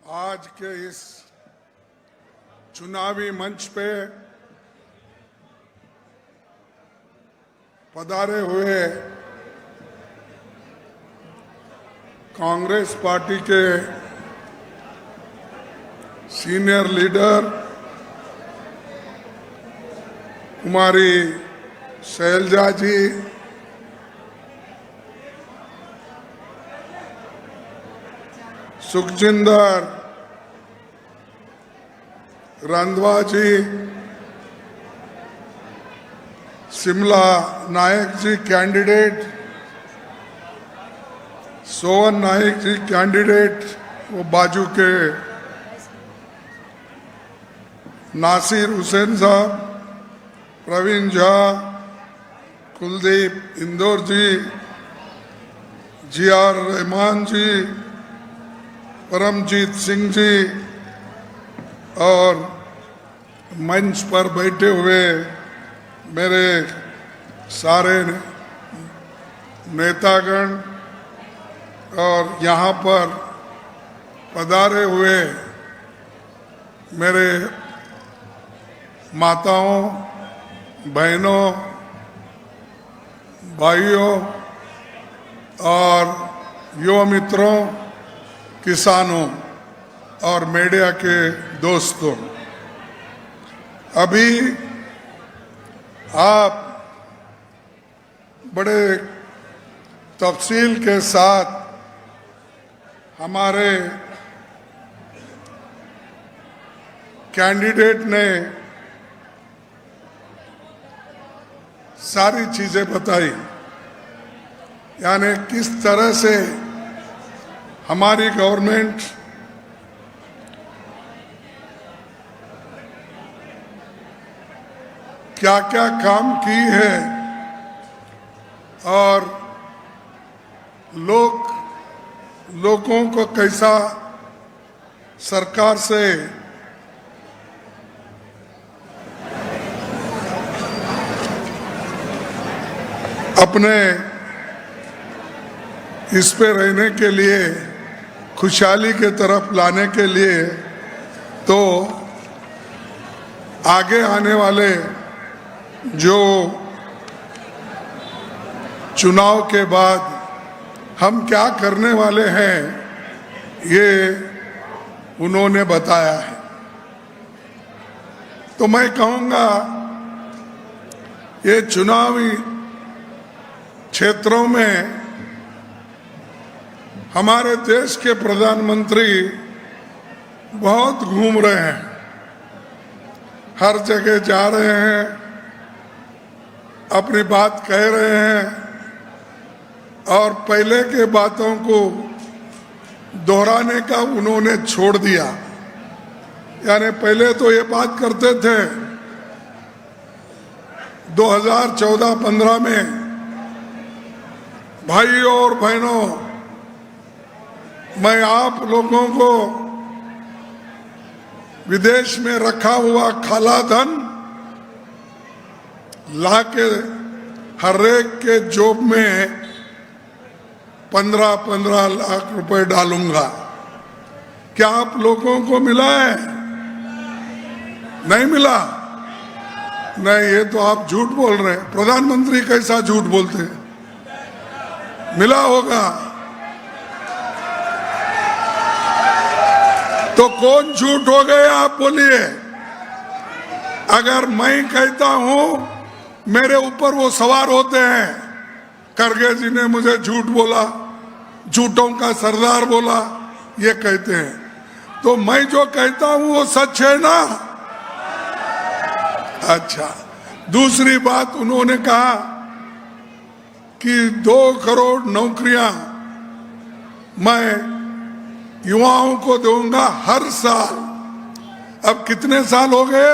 आज के इस चुनावी मंच पे पधारे हुए कांग्रेस पार्टी के सीनियर लीडर कुमारी शैलजा जी, सुखजिंदर रंधवा जी, शिमला नायक जी कैंडिडेट, सोवन नायक जी कैंडिडेट वो बाजू के, नासिर हुसैन साहब, प्रवीण झा, कुलदीप इंदौर जी, जी.आर. रहमान जी, परमजीत सिंह जी और मंच पर बैठे हुए मेरे सारे नेतागण और यहाँ पर पधारे हुए मेरे माताओं, बहनों, भाइयों और युवा मित्रों, किसानों और मीडिया के दोस्तों, अभी आप बड़े तफसील के साथ हमारे कैंडिडेट ने सारी चीजें बताई, यानी किस तरह से हमारी गवर्नमेंट क्या क्या काम की है और लोगों को कैसा सरकार से अपने इस पे रहने के लिए, खुशहाली के तरफ लाने के लिए, तो आगे आने वाले जो चुनाव के बाद हम क्या करने वाले हैं ये उन्होंने बताया है। तो मैं कहूँगा ये चुनावी क्षेत्रों में हमारे देश के प्रधानमंत्री बहुत घूम रहे हैं, हर जगह जा रहे हैं, अपनी बात कह रहे हैं और पहले के बातों को दोहराने का उन्होंने छोड़ दिया। यानी पहले तो ये बात करते थे 2014-15 में, भाइयों और बहनों, मैं आप लोगों को विदेश में रखा हुआ काला धन लाके हर एक के जेब में 15-15 लाख रुपए डालूंगा। क्या आप लोगों को मिला है? नहीं मिला? नहीं, ये तो आप झूठ बोल रहे हैं। प्रधानमंत्री कैसा झूठ बोलते हैं? मिला होगा। तो कौन झूठ हो गए आप बोलिए। अगर मैं कहता हूं मेरे ऊपर वो सवार होते हैं, खड़गे जी ने मुझे झूठ बोला, झूठों का सरदार बोला, ये कहते हैं, तो मैं जो कहता हूं वो सच है ना। अच्छा, दूसरी बात उन्होंने कहा कि 2 करोड़ नौकरियां मैं युवाओं को दूंगा हर साल। अब कितने साल हो गए?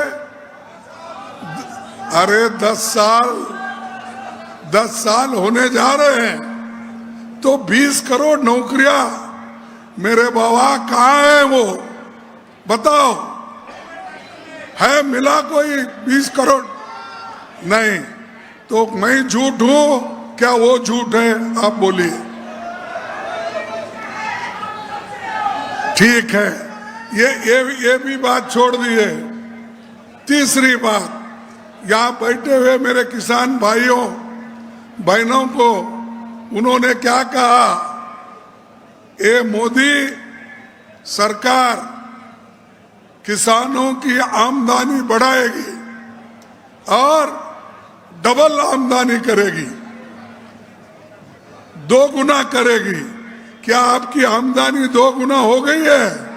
अरे 10 साल होने जा रहे हैं। तो 20 करोड़ नौकरियां मेरे बाबा कहाँ है? वो बताओ, है मिला कोई 20 करोड़? नहीं। तो मैं झूठ हूं क्या वो झूठ है? आप बोलिए। ठीक है, ये भी बात छोड़ दिए। तीसरी बात, यहाँ बैठे हुए मेरे किसान भाइयों बहनों को उन्होंने क्या कहा, ये मोदी सरकार किसानों की आमदनी बढ़ाएगी और डबल आमदनी करेगी, 2 गुना करेगी। क्या आपकी आमदनी 2 गुना हो गई है?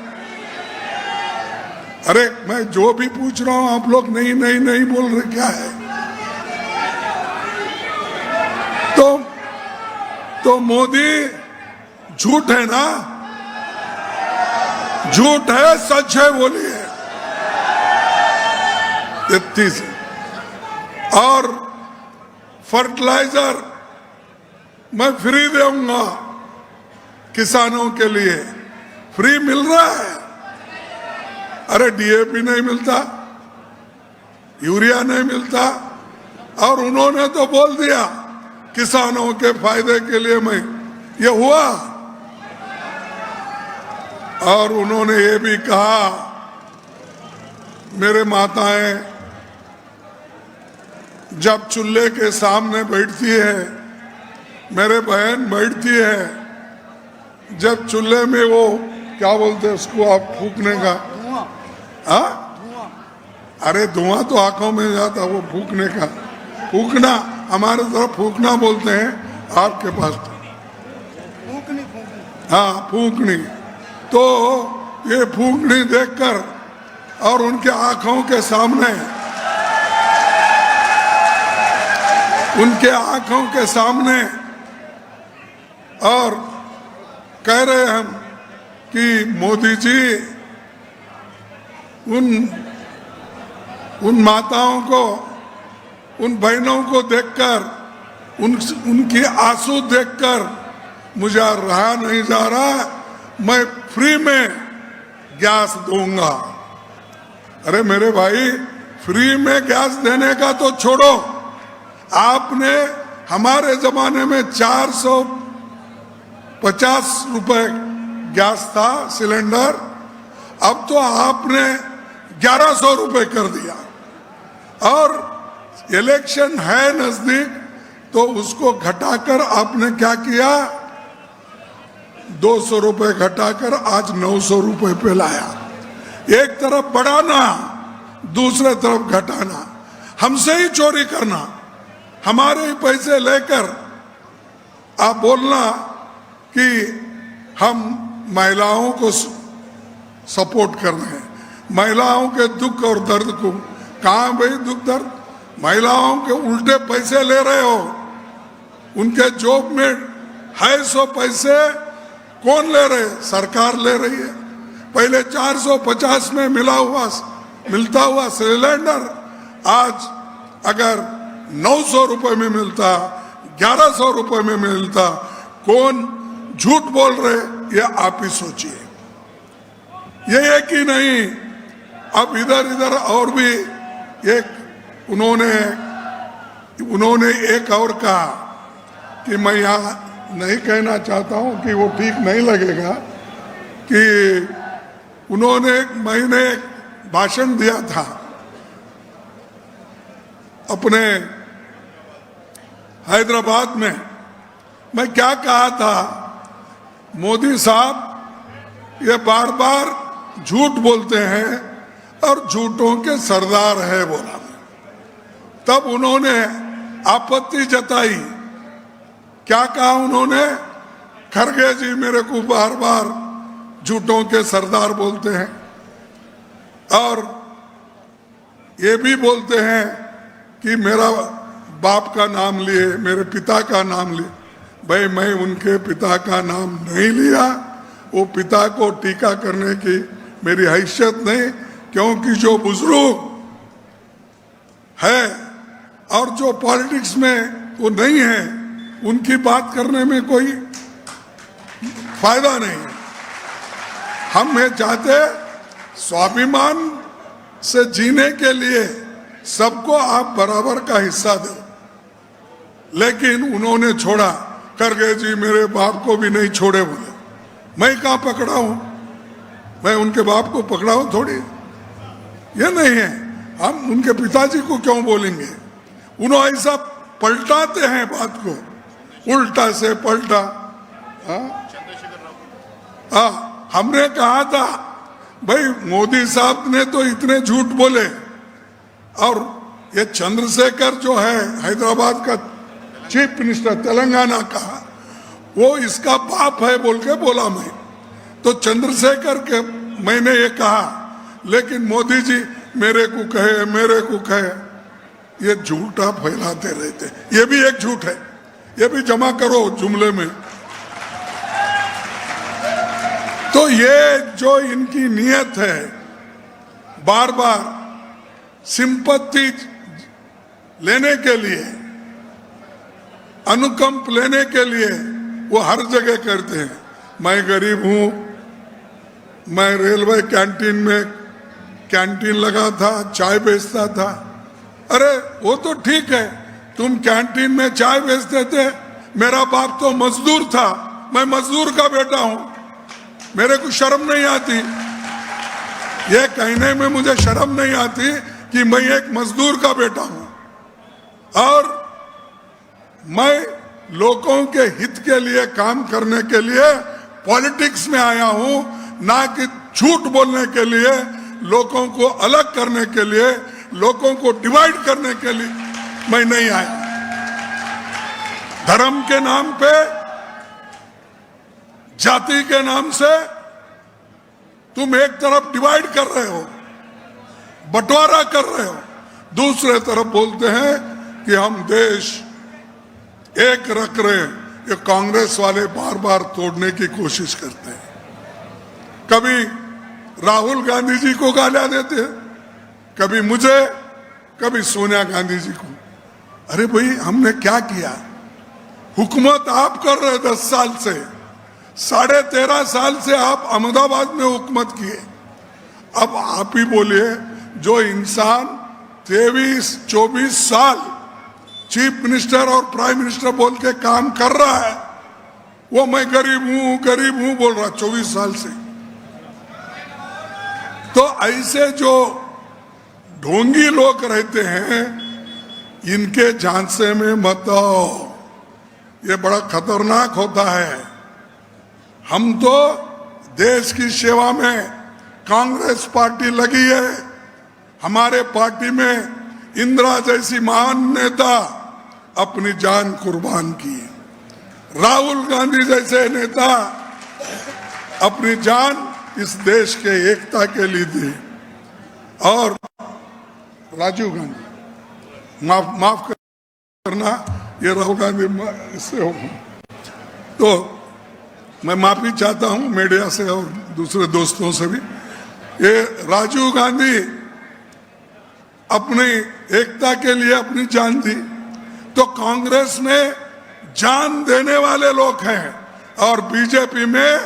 अरे मैं जो भी पूछ रहा हूं आप लोग नहीं नहीं नहीं बोल रहे, क्या है? तो मोदी झूठ है ना? झूठ है सच है बोलिए। 33 और फर्टिलाइजर मैं फ्री दूंगा किसानों के लिए, फ्री मिल रहा है। अरे डीएपी नहीं मिलता, यूरिया नहीं मिलता, और उन्होंने तो बोल दिया किसानों के फायदे के लिए मैं, ये हुआ। और उन्होंने ये भी कहा, मेरे माताएं जब चूल्हे के सामने बैठती है, मेरे बहन बैठती है, जब चूल्हे में वो क्या बोलते हैं उसको आप फूकने का, हाँ अरे धुआं तो आंखों में जाता, वो फूकने का, फूकना हमारे तरफ फूकना बोलते हैं, आपके पास तो फूकनी, हाँ फूकनी। तो ये फूकनी देखकर और उनके आंखों के सामने, उनके आंखों के सामने, और कह रहे हम कि मोदी जी उन माताओं को, उन बहनों को देखकर, उनकी आंसू देखकर मुझे रहा नहीं जा रहा, मैं फ्री में गैस दूंगा। अरे मेरे भाई, फ्री में गैस देने का तो छोड़ो, आपने हमारे जमाने में 450 रुपए गैस था सिलेंडर, अब तो आपने 1100 रुपए कर दिया। और इलेक्शन है नजदीक, तो उसको घटाकर आपने क्या किया, 200 रुपए घटाकर आज 900 रुपए पे लाया। एक तरफ बढ़ाना, दूसरे तरफ घटाना, हमसे ही चोरी करना, हमारे ही पैसे लेकर आप बोलना कि हम महिलाओं को सपोर्ट कर रहे हैं, महिलाओं के दुख और दर्द को। कहां भाई दुख दर्द? महिलाओं के उल्टे पैसे ले रहे हो, उनके जॉब में है 100 पैसे कौन ले रहे? सरकार ले रही है। पहले 450 में मिलता हुआ सिलेंडर आज अगर 900 रुपए में मिलता, 1100 रुपए में मिलता, कौन झूठ बोल रहे ये आप ही सोचिए। ये है कि नहीं? अब इधर इधर और भी एक उन्होंने एक और कहा कि मैं यहाँ नहीं कहना चाहता हूँ कि वो ठीक नहीं लगेगा, कि मैंने एक भाषण दिया था अपने हैदराबाद में। मैं क्या कहा था, मोदी साहब ये बार बार झूठ बोलते हैं और झूठों के सरदार है बोला। तब उन्होंने आपत्ति जताई। क्या कहा उन्होंने? खरगे जी मेरे को बार बार झूठों के सरदार बोलते हैं, और ये भी बोलते हैं कि मेरा बाप का नाम लिए, मेरे पिता का नाम लिए। भाई मैं उनके पिता का नाम नहीं लिया, वो पिता को टीका करने की मेरी हैसियत नहीं, क्योंकि जो बुजुर्ग है और जो पॉलिटिक्स में वो नहीं है, उनकी बात करने में कोई फायदा नहीं। हम ये चाहते स्वाभिमान से जीने के लिए सबको आप बराबर का हिस्सा दो, लेकिन उन्होंने छोड़ा। खरगे जी मेरे बाप को भी नहीं छोड़े बोले, मैं कहां पकड़ा हूं? मैं उनके बाप को पकड़ाऊं थोड़ी, ये नहीं है। हम उनके पिताजी को क्यों बोलेंगे? उन्होंने ऐसा पलटाते हैं बात को, उल्टा से पलटा। हमने कहा था भाई मोदी साहब ने तो इतने झूठ बोले, और ये चंद्रशेखर जो है हैदराबाद का चीफ मिनिस्टर तेलंगाना का, वो इसका बाप है बोल के बोला मैं। तो चंद्रशेखर के मैंने ये कहा, लेकिन मोदी जी मेरे को कहे, ये झूठा फैलाते रहते। ये भी एक झूठ है, ये भी जमा करो जुमले में। तो ये जो इनकी नियत है, बार बार सिंपत्ति लेने के लिए, अनुकंप लेने के लिए वो हर जगह करते हैं। मैं गरीब हूं, मैं रेलवे कैंटीन में कैंटीन लगा था, चाय बेचता था। अरे वो तो ठीक है, तुम कैंटीन में चाय बेचते थे, मेरा बाप तो मजदूर था, मैं मजदूर का बेटा हूं, मेरे को शर्म नहीं आती? ये कहने में मुझे शर्म नहीं आती कि मैं एक मजदूर का बेटा हूं और मैं लोगों के हित के लिए काम करने के लिए पॉलिटिक्स में आया हूं, ना कि झूठ बोलने के लिए, लोगों को अलग करने के लिए, लोगों को डिवाइड करने के लिए मैं नहीं आया। धर्म के नाम पे, जाति के नाम से तुम एक तरफ डिवाइड कर रहे हो, बंटवारा कर रहे हो, दूसरे तरफ बोलते हैं कि हम देश एक रख रहे हैं। ये कांग्रेस वाले बार बार तोड़ने की कोशिश करते हैं। कभी राहुल गांधी जी को गालियां देते हैं, कभी मुझे, कभी सोनिया गांधी जी को। अरे भाई हमने क्या किया? हुकूमत आप कर रहे 10 साल से, 13.5 साल से आप अहमदाबाद में हुकूमत किए। अब आप ही बोलिए, जो इंसान 23-24 साल चीफ मिनिस्टर और प्राइम मिनिस्टर बोल के काम कर रहा है, वो मैं गरीब हूं बोल रहा 24 साल से। तो ऐसे जो ढोंगी लोग रहते हैं, इनके झांसे में मत आओ, ये बड़ा खतरनाक होता है। हम तो देश की सेवा में, कांग्रेस पार्टी लगी है, हमारे पार्टी में इंदिरा जैसी महान नेता अपनी जान कुर्बान की, राहुल गांधी जैसे नेता अपनी जान इस देश के एकता के लिए दी, और राजीव गांधी, माफ करना, ये राहुल गांधी इससे हो। तो मैं माफी चाहता हूं मीडिया से और दूसरे दोस्तों से भी। ये राजीव गांधी अपनी एकता के लिए अपनी जान दी, तो कांग्रेस में जान देने वाले लोग हैं और बीजेपी में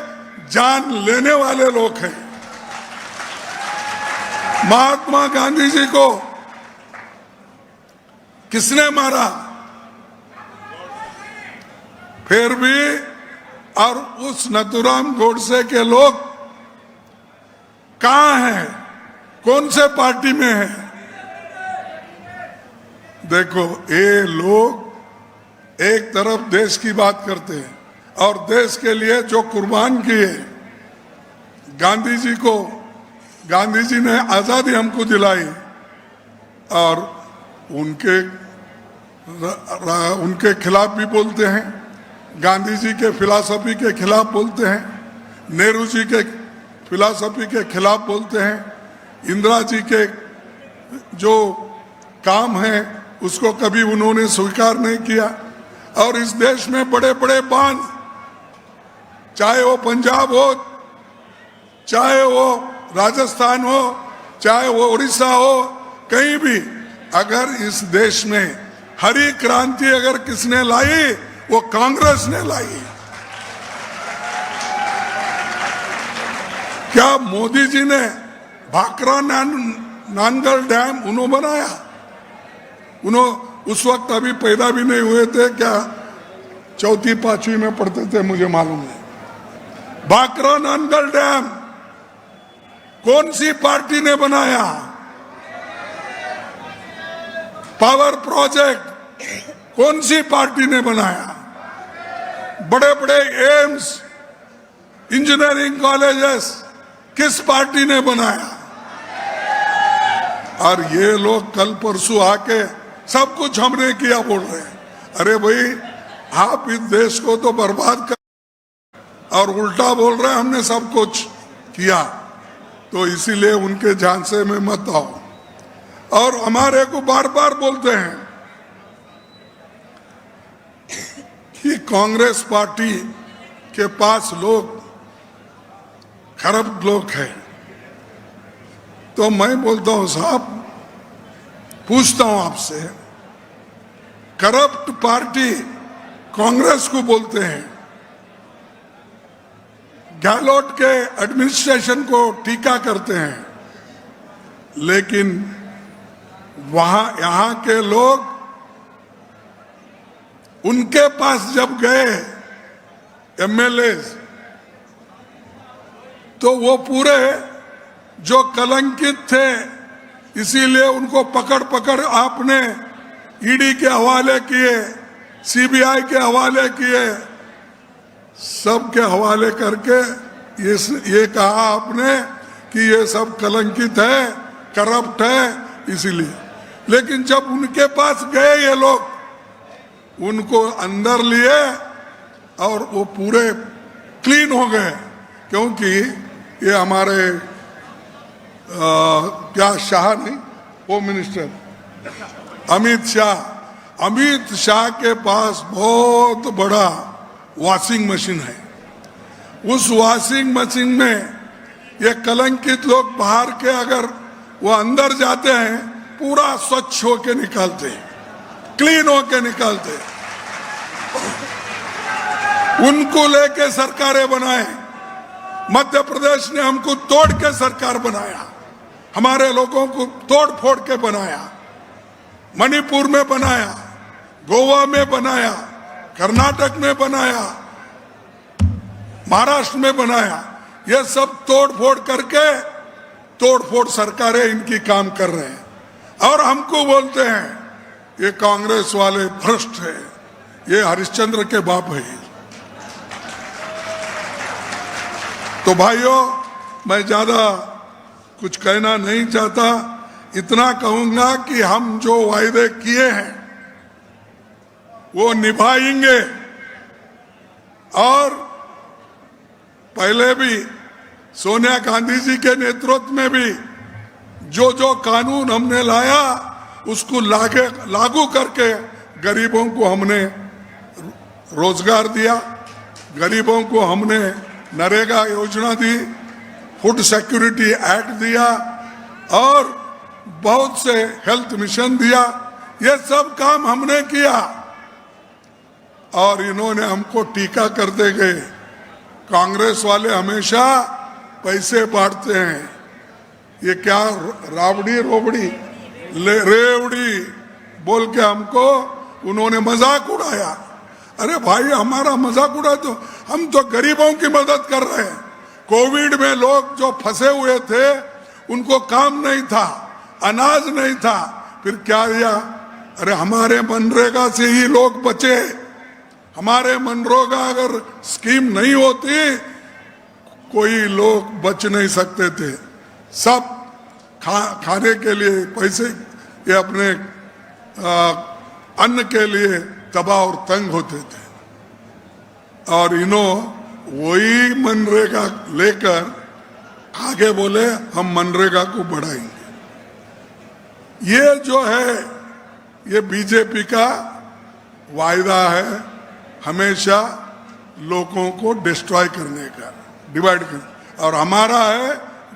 जान लेने वाले लोग हैं। महात्मा गांधी जी को किसने मारा? फिर भी, और उस नथुराम गोडसे के लोग कहां हैं? कौन से पार्टी में हैं? देखो, ये लोग एक तरफ देश की बात करते हैं और देश के लिए जो कुर्बान किए, गांधी जी ने आजादी हमको दिलाई, और उनके खिलाफ भी बोलते हैं, गांधी जी के फिलॉसफी के खिलाफ बोलते हैं, नेहरू जी के फिलॉसफी के खिलाफ बोलते हैं, इंदिरा जी के जो काम है उसको कभी उन्होंने स्वीकार नहीं किया। और इस देश में बड़े बड़े बांध, चाहे वो पंजाब हो, चाहे वो राजस्थान हो, चाहे वो उड़ीसा हो, कहीं भी, अगर इस देश में हरी क्रांति अगर किसने लाई, वो कांग्रेस ने लाई। क्या मोदी जी ने भाखरा नानगल डैम उन्होंने बनाया? उस वक्त अभी पैदा भी नहीं हुए थे क्या? 4वीं-5वीं में पढ़ते थे, मुझे मालूम है। भाखरा नानगल डैम कौन सी पार्टी ने बनाया? पावर प्रोजेक्ट कौन सी पार्टी ने बनाया? बड़े बड़े एम्स, इंजीनियरिंग कॉलेजेस किस पार्टी ने बनाया? और ये लोग कल परसों आके सब कुछ हमने किया बोल रहे हैं। अरे भाई, आप इस देश को तो बर्बाद कर और उल्टा बोल रहे हैं हमने सब कुछ किया। तो इसीलिए उनके झांसे में मत आओ। और हमारे को बार बार बोलते हैं कि कांग्रेस पार्टी के पास लोग करप्ट लोग हैं। तो मैं बोलता हूं साहब, पूछता हूं आपसे, करप्ट पार्टी कांग्रेस को बोलते हैं, गहलोत के एडमिनिस्ट्रेशन को टीका करते हैं, लेकिन वहां यहां के लोग उनके पास जब गए एमएलए, तो वो पूरे जो कलंकित थे, इसीलिए उनको पकड़ पकड़ आपने ईडी के हवाले किए, सीबीआई के हवाले किए, सबके हवाले करके ये कहा आपने कि ये सब कलंकित है, करप्ट है, इसीलिए। लेकिन जब उनके पास गए ये लोग, उनको अंदर लिए और वो पूरे क्लीन हो गए, क्योंकि ये हमारे क्या शाह नहीं, होम मिनिस्टर अमित शाह के पास बहुत बड़ा वॉशिंग मशीन है। उस वॉशिंग मशीन में ये कलंकित लोग बाहर के अगर वो अंदर जाते हैं, पूरा स्वच्छ होके निकालते हैं, क्लीन होके निकालते हैं। उनको लेके सरकारें बनाए। मध्य प्रदेश ने हमको तोड़ के सरकार बनाया, हमारे लोगों को तोड़ फोड़ के बनाया, मणिपुर में बनाया, गोवा में बनाया, कर्नाटक में बनाया, महाराष्ट्र में बनाया। ये सब तोड़ फोड़ करके, तोड़ फोड़ सरकारें इनकी काम कर रहे हैं। और हमको बोलते हैं ये कांग्रेस वाले भ्रष्ट है, ये हरिश्चंद्र के बाप है। तो भाइयों, मैं ज्यादा कुछ कहना नहीं चाहता, इतना कहूंगा कि हम जो वायदे किए हैं वो निभाएंगे। और पहले भी सोनिया गांधी जी के नेतृत्व में भी जो जो कानून हमने लाया, उसको लागू करके गरीबों को हमने रोजगार दिया, गरीबों को हमने नरेगा योजना दी, फूड सिक्योरिटी एक्ट दिया और बहुत से हेल्थ मिशन दिया। ये सब काम हमने किया और इन्होंने हमको टीका करते गए। कांग्रेस वाले हमेशा पैसे बांटते हैं, ये क्या रावड़ी रोबड़ी रेवड़ी बोल के हमको उन्होंने मजाक उड़ाया। अरे भाई, हमारा मजाक उड़ा तो हम तो गरीबों की मदद कर रहे हैं। कोविड में लोग जो फंसे हुए थे, उनको काम नहीं था, अनाज नहीं था, फिर क्या दिया? अरे हमारे मनरेगा से ही लोग बचे। हमारे मनरेगा अगर स्कीम नहीं होती, कोई लोग बच नहीं सकते थे। सब खाने के लिए पैसे, ये अपने अन्न के लिए तबाह और तंग होते थे। और वही मनरेगा लेकर आगे बोले हम मनरेगा को बढ़ाएंगे। ये जो है, ये बीजेपी का वायदा है, हमेशा लोगों को डिस्ट्रॉय करने का, डिवाइड करने, और हमारा है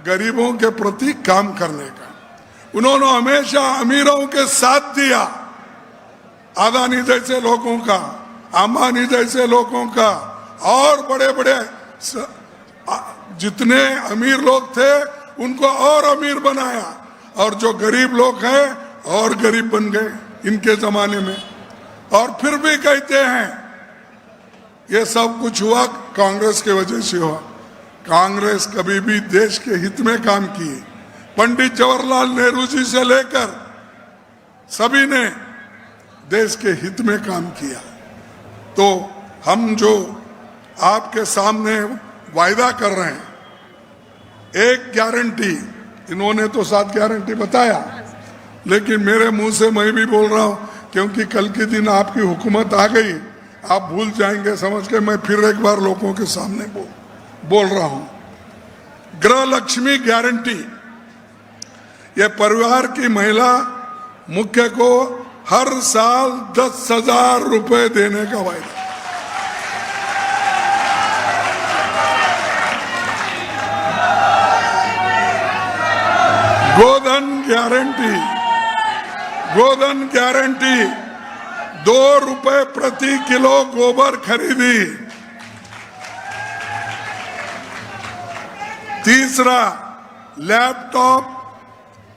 गरीबों के प्रति काम करने का। उन्होंने हमेशा अमीरों के साथ दिया, अदानी जैसे लोगों का, अंबानी जैसे लोगों का, और बड़े बड़े जितने अमीर लोग थे उनको और अमीर बनाया, और जो गरीब लोग हैं और गरीब बन गए इनके जमाने में। और फिर भी कहते हैं ये सब कुछ हुआ कांग्रेस की वजह से हुआ। कांग्रेस कभी भी देश के हित में काम किए। पंडित जवाहरलाल नेहरू जी से लेकर सभी ने देश के हित में काम किया। तो हम जो आपके सामने वायदा कर रहे हैं, एक गारंटी, इन्होंने तो 7 गारंटी बताया, लेकिन मेरे मुंह से मैं भी बोल रहा हूं, क्योंकि कल के दिन आपकी हुकूमत आ गई, आप भूल जाएंगे समझ के मैं फिर एक बार लोगों के सामने बोल रहा हूं। गृह लक्ष्मी गारंटी, ये परिवार की महिला मुख्य को हर साल 10,000 रुपए देने का वायदा। गोधन गारंटी, गोधन गारंटी, 2 रुपए प्रति किलो गोबर खरीदी। तीसरा, लैपटॉप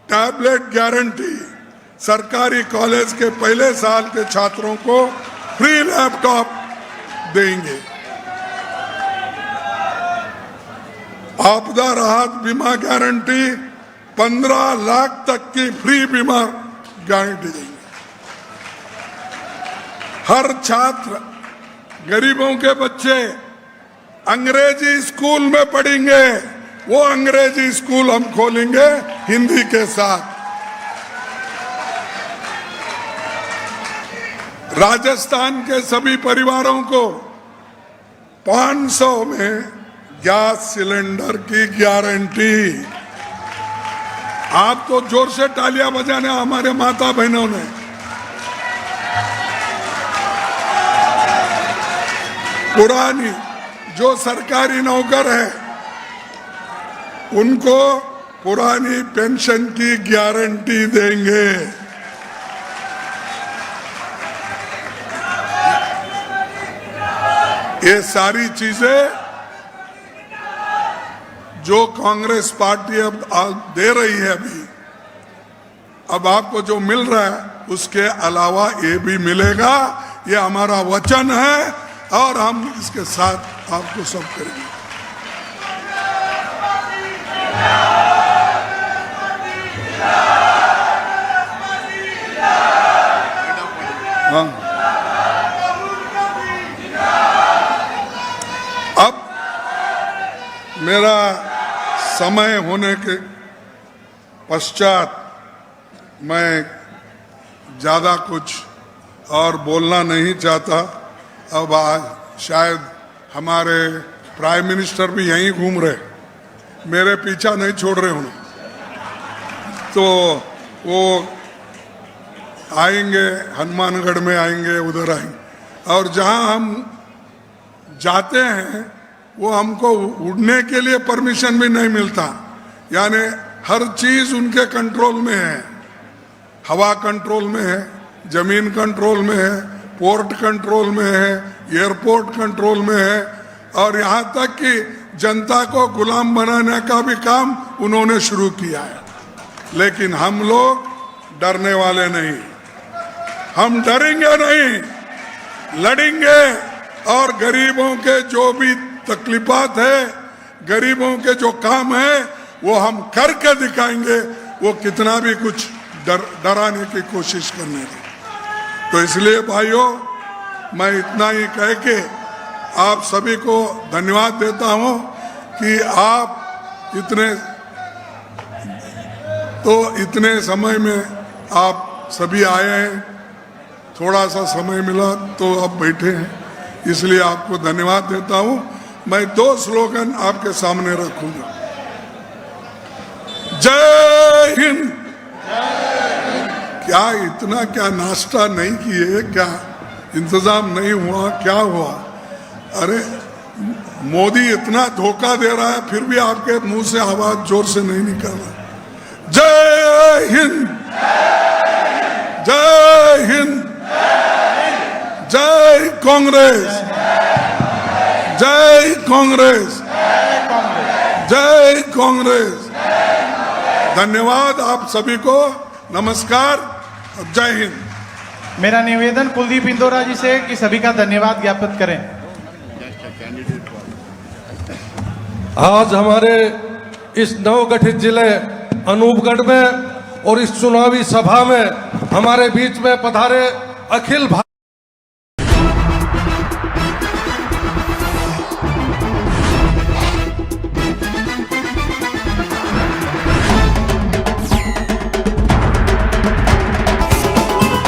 टैबलेट गारंटी, सरकारी कॉलेज के पहले साल के छात्रों को फ्री लैपटॉप देंगे। आपदा राहत बीमा गारंटी, 15 लाख तक की फ्री बीमा गारंटी देंगे। हर छात्र, गरीबों के बच्चे अंग्रेजी स्कूल में पढ़ेंगे, वो अंग्रेजी स्कूल हम खोलेंगे हिंदी के साथ। राजस्थान के सभी परिवारों को 500 में गैस सिलेंडर की गारंटी। आप तो जोर से तालियां बजाने, हमारे माता बहनों ने। पुरानी जो सरकारी नौकर है उनको पुरानी पेंशन की गारंटी देंगे। ये सारी चीजें जो कांग्रेस पार्टी अब दे रही है, अभी अब आपको जो मिल रहा है उसके अलावा ये भी मिलेगा। ये हमारा वचन है और हम इसके साथ आपको सब करेंगे। हाँ, अब मेरा समय होने के पश्चात मैं ज्यादा कुछ और बोलना नहीं चाहता। अब आज शायद हमारे प्राइम मिनिस्टर भी यहीं घूम रहे, मेरे पीछा नहीं छोड़ रहे उन्हें, तो वो आएंगे, हनुमानगढ़ में आएंगे, उधर आएंगे। और जहां हम जाते हैं वो हमको उड़ने के लिए परमिशन भी नहीं मिलता, यानी हर चीज उनके कंट्रोल में है। हवा कंट्रोल में है, जमीन कंट्रोल में है, पोर्ट कंट्रोल में है, एयरपोर्ट कंट्रोल में है, और यहाँ तक कि जनता को गुलाम बनाने का भी काम उन्होंने शुरू किया है। लेकिन हम लोग डरने वाले नहीं, हम डरेंगे नहीं, लड़ेंगे। और गरीबों के जो भी तकलीफात है, गरीबों के जो काम है, वो हम करके दिखाएंगे, वो कितना भी कुछ डराने की कोशिश करने की। तो इसलिए भाइयों, मैं इतना ही कह के आप सभी को धन्यवाद देता हूं कि आप इतने समय में आप सभी आए हैं। थोड़ा सा समय मिला तो आप बैठे हैं, इसलिए आपको धन्यवाद देता हूं। मैं 2 स्लोगन आपके सामने रखूंगा। जय हिंद। क्या इतना क्या नाश्ता नहीं किए, क्या इंतजाम नहीं हुआ, क्या हुआ? अरे मोदी इतना धोखा दे रहा है, फिर भी आपके मुंह से आवाज जोर से नहीं निकल रहा। जय हिंद, जय हिंद, जय कांग्रेस, जय कांग्रेस, जय कांग्रेस। धन्यवाद आप सभी को, नमस्कार, जय हिंद। मेरा निवेदन कुलदीप इंदौरा जी से कि सभी का धन्यवाद ज्ञापित करें। आज हमारे इस नवगठित जिले अनूपगढ़ में और इस चुनावी सभा में हमारे बीच में पधारे अखिल